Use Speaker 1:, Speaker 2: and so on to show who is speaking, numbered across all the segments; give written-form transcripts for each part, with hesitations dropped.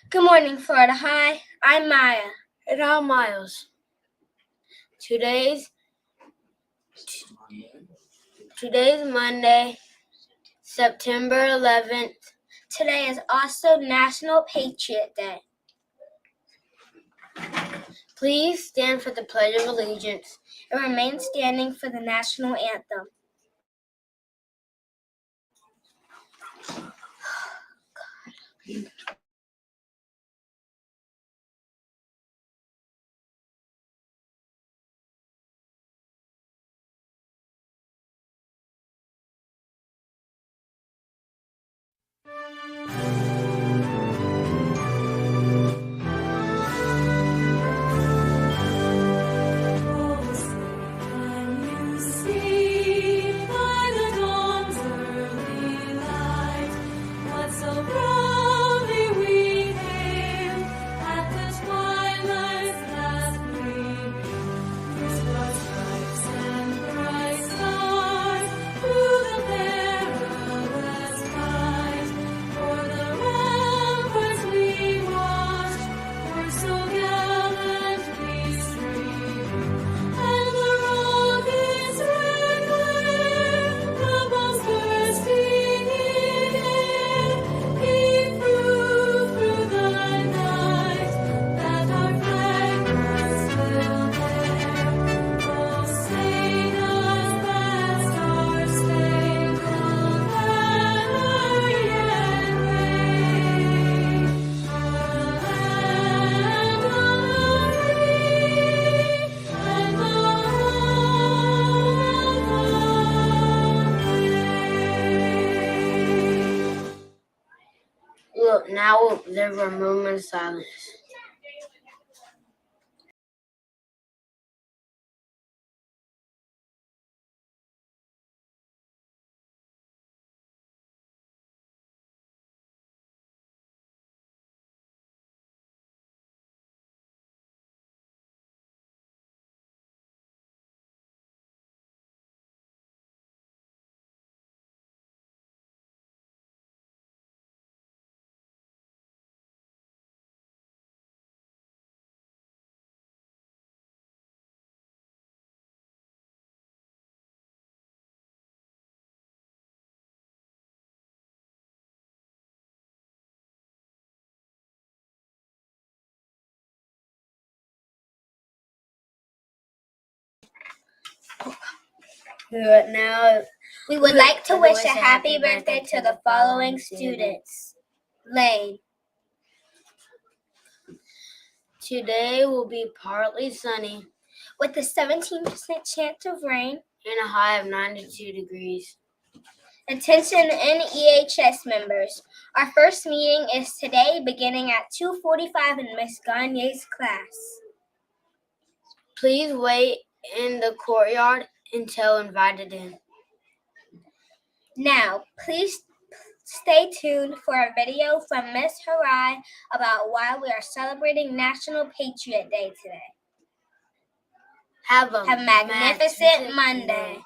Speaker 1: Good morning, Florida High. I'm Maya.
Speaker 2: And I'm Miles. Today's Monday, September 11th.
Speaker 1: Today is also National Patriot Day.
Speaker 2: Please stand for the Pledge of Allegiance
Speaker 1: and remain standing for the national anthem.
Speaker 2: Now we'll observe a moment of silence. Now,
Speaker 1: we would like to wish a happy birthday to the following students. Lane.
Speaker 2: Today will be partly sunny
Speaker 1: with a 17% chance of rain
Speaker 2: and a high of 92 degrees.
Speaker 1: Attention NEHS members. Our first meeting is today beginning at 2:45 in Miss Gagne's class.
Speaker 2: Please wait in the courtyard until invited in.
Speaker 1: Now, please stay tuned for a video from Miss Harai about why we are celebrating National Patriot Day today.
Speaker 2: Have a
Speaker 1: magnificent Monday.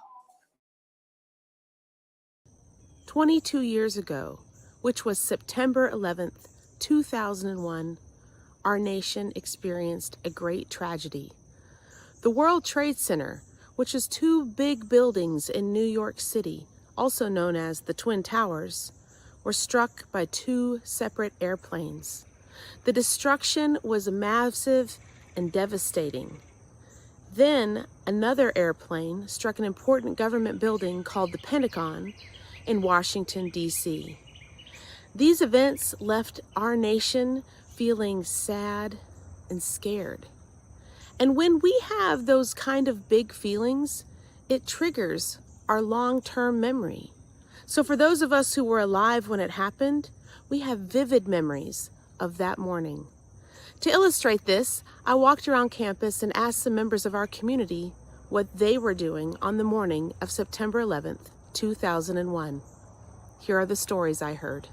Speaker 3: 22 years ago, which was September 11th, 2001, our nation experienced a great tragedy. The World Trade Center, which is two big buildings in New York City, also known as the Twin Towers, were struck by two separate airplanes. The destruction was massive and devastating. Then another airplane struck an important government building called the Pentagon in Washington, D.C. These events left our nation feeling sad and scared. And when we have those kind of big feelings, it triggers our long-term memory. So for those of us who were alive when it happened, we have vivid memories of that morning. To illustrate this, I walked around campus and asked some members of our community what they were doing on the morning of September 11th, 2001. Here are the stories I heard.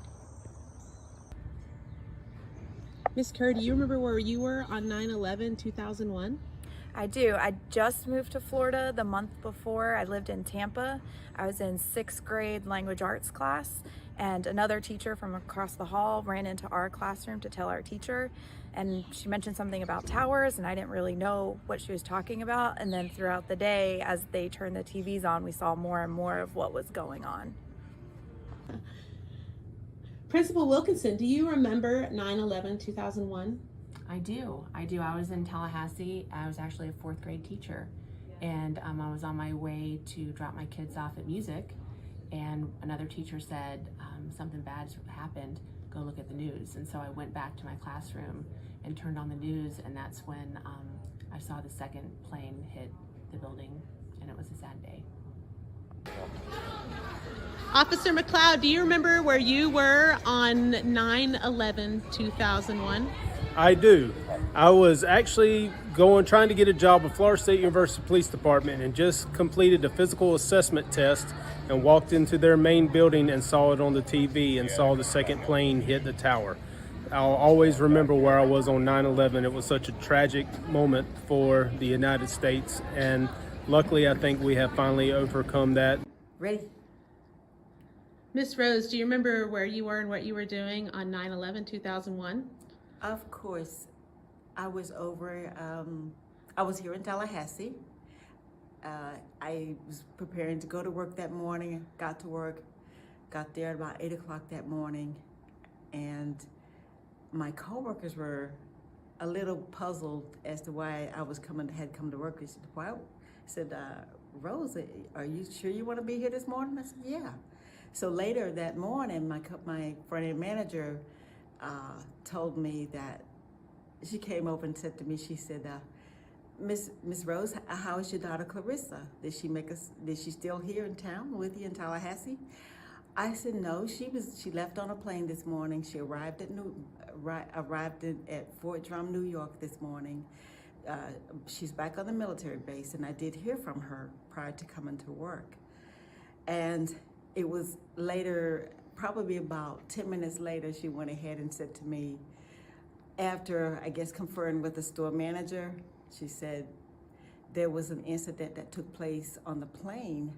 Speaker 4: Miss Kerr, do you remember where you were on 9/11, 2001? I do. I just moved to Florida the month before. I lived in Tampa. I was in 6th grade language arts class, and another teacher from across the hall ran into our classroom to tell our teacher, and she mentioned something about towers, and I didn't really know what she was talking about. And then throughout the day, as they turned the TVs on, we saw more and more of what was going on.
Speaker 3: Principal Wilkinson, do you remember 9/11/2001?
Speaker 5: I do. I was in Tallahassee. I was actually a 4th grade teacher, and I was on my way to drop my kids off at music, and another teacher said something bad happened. Go look at the news. And so I went back to my classroom and turned on the news, and that's when I saw the second plane hit the building, and it was a sad day.
Speaker 3: Officer McLeod, do you remember where you were on 9/11/2001?
Speaker 6: I do. I was actually trying to get a job at Florida State University Police Department and just completed a physical assessment test and walked into their main building and saw it on the TV and saw the second plane hit the tower. I'll always remember where I was on 9/11. It was such a tragic moment for the United States, and luckily I think we have finally overcome that.
Speaker 7: Ready?
Speaker 3: Miss Rose, do you remember where you were and what you were doing on 9/11/2001?
Speaker 7: Of course. I was I was here in Tallahassee. I was preparing to go to work that morning, got to work, got there at about 8 o'clock that morning, and my coworkers were a little puzzled as to why I had come to work. They said, "Why?" I said, "Rose, are you sure you want to be here this morning?" I said, "Yeah." So later that morning, my front-end manager told me that she came over and said to me, she said, Miss Rose, how is your daughter Clarissa? Did she still here in town with you in Tallahassee? I said, no, she left on a plane this morning. She arrived at Fort Drum, New York this morning. She's back on the military base, and I did hear from her prior to coming to work. And it was later, probably about 10 minutes later, she went ahead and said to me, after, I guess, conferring with the store manager, she said there was an incident that took place on the plane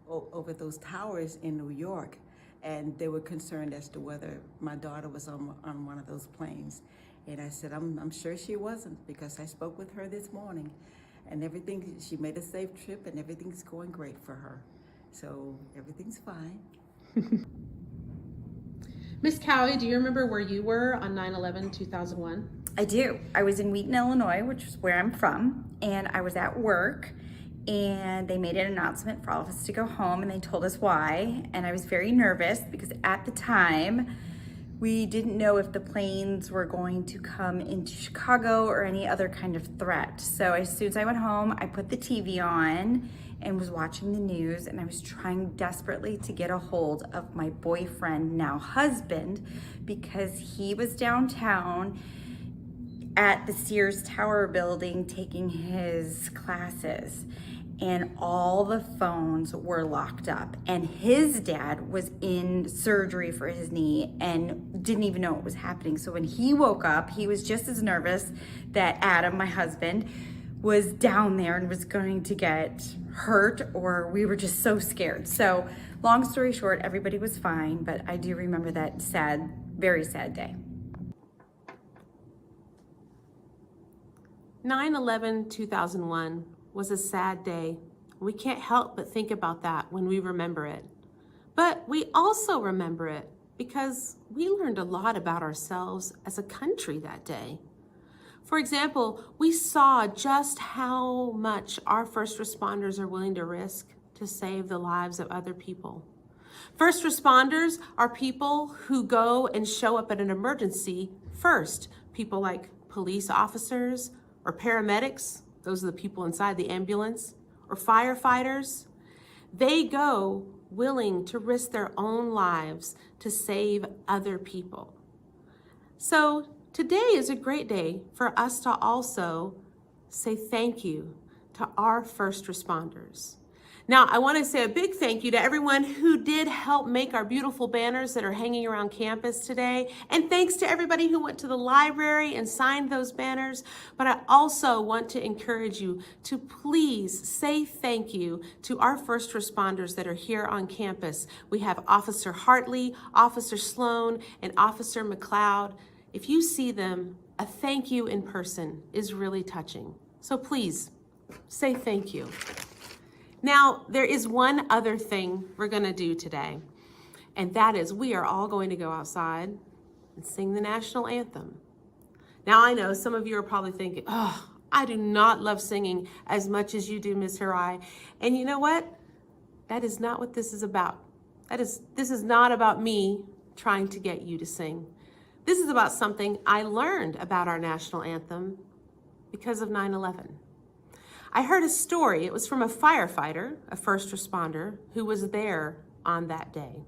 Speaker 7: over those towers in New York, and they were concerned as to whether my daughter was on one of those planes. And I said, I'm sure she wasn't, because I spoke with her this morning, and she made a safe trip, and everything's going great for her. So everything's fine.
Speaker 3: Miss Cowie, do you remember where you were on 9/11/2001?
Speaker 8: I do. I was in Wheaton, Illinois, which is where I'm from, and I was at work, and they made an announcement for all of us to go home, and they told us why, and I was very nervous because at the time we didn't know if the planes were going to come into Chicago or any other kind of threat. So as soon as I went home, I put the TV on and was watching the news, and I was trying desperately to get a hold of my boyfriend, now husband, because he was downtown at the Sears Tower building taking his classes, and all the phones were locked up, and his dad was in surgery for his knee and didn't even know what was happening. So when he woke up, he was just as nervous that Adam, my husband, was down there and was going to get hurt, or we were just so scared. So long story short, everybody was fine, but I do remember that sad, very sad day.
Speaker 3: 9/11/2001 was a sad day. We can't help but think about that when we remember it. But we also remember it because we learned a lot about ourselves as a country that day. For example, we saw just how much our first responders are willing to risk to save the lives of other people. First responders are people who go and show up at an emergency first. People like police officers or paramedics, those are the people inside the ambulance, or firefighters. They go willing to risk their own lives to save other people. So today is a great day for us to also say thank you to our first responders. Now, I want to say a big thank you to everyone who did help make our beautiful banners that are hanging around campus today. And thanks to everybody who went to the library and signed those banners. But I also want to encourage you to please say thank you to our first responders that are here on campus. We have Officer Hartley, Officer Sloan, and Officer McLeod. If you see them, a thank you in person is really touching. So please say thank you. Now, there is one other thing we're going to do today, and that is we are all going to go outside and sing the national anthem. Now, I know some of you are probably thinking, oh, I do not love singing as much as you do, Miss Hirai. And you know what? That is not what this is about. This is not about me trying to get you to sing. This is about something I learned about our national anthem because of 9/11. I heard a story. It was from a firefighter, a first responder, who was there on that day.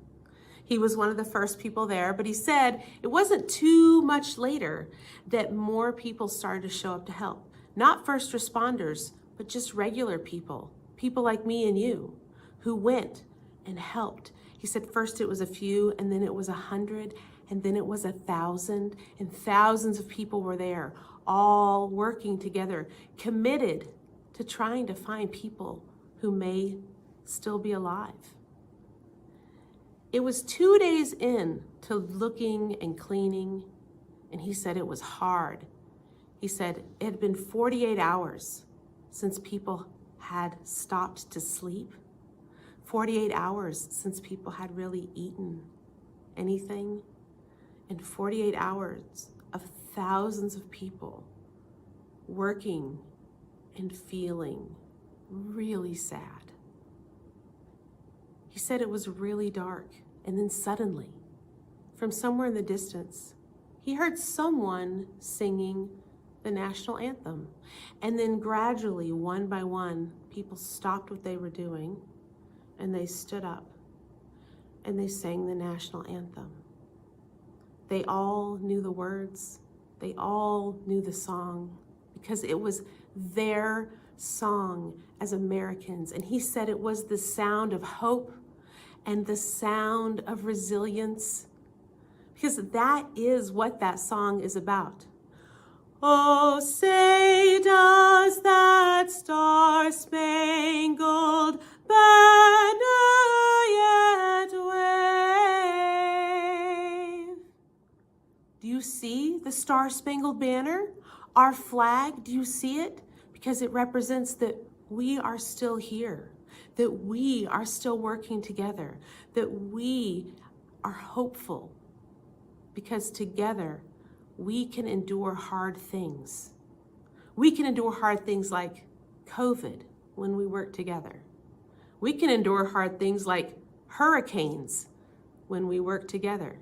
Speaker 3: He was one of the first people there, but he said it wasn't too much later that more people started to show up to help. Not first responders, but just regular people like me and you, who went and helped. He said first it was a few, and then it was 100, and then it was 1,000, and thousands of people were there, all working together, committed to trying to find people who may still be alive. It was 2 days in to looking and cleaning, and he said it was hard. He said it had been 48 hours since people had stopped to sleep, 48 hours since people had really eaten anything, and 48 hours of thousands of people working and feeling really sad. He said it was really dark, and then suddenly, from somewhere in the distance, he heard someone singing the national anthem. And then gradually, one by one, people stopped what they were doing, and they stood up, and they sang the national anthem. They all knew the words. They all knew the song, because it was their song as Americans. And he said it was the sound of hope and the sound of resilience, because that is what that song is about. Oh, say does that star-spangled banner yet wave? Do you see the Star-Spangled Banner? Our flag, do you see it? Because it represents that we are still here, that we are still working together, that we are hopeful, because together we can endure hard things. We can endure hard things like COVID when we work together. We can endure hard things like hurricanes when we work together.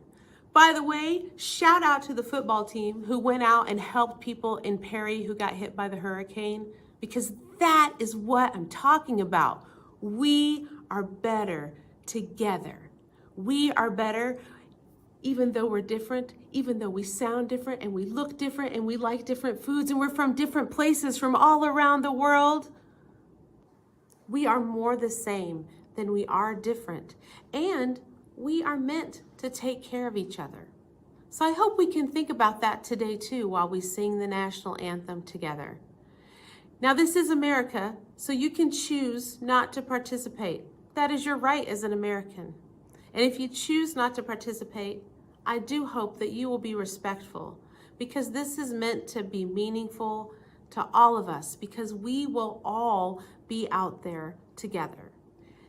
Speaker 3: By the way, shout out to the football team who went out and helped people in Perry who got hit by the hurricane, because that is what I'm talking about. We are better together. We are better even though we're different, even though we sound different and we look different and we like different foods and we're from different places from all around the world. We are more the same than we are different. And we are meant to take care of each other. So I hope we can think about that today too while we sing the national anthem together. Now, this is America, so you can choose not to participate. That is your right as an American. And if you choose not to participate, I do hope that you will be respectful, because this is meant to be meaningful to all of us, because we will all be out there together.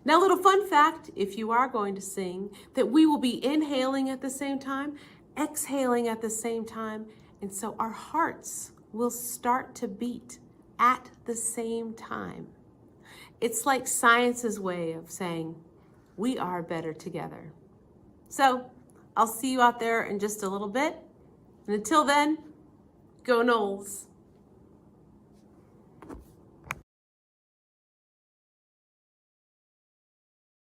Speaker 3: Now, a little fun fact, if you are going to sing, that we will be inhaling at the same time, exhaling at the same time, and so our hearts will start to beat at the same time. It's like science's way of saying, we are better together. So, I'll see you out there in just a little bit. And until then, go Noles.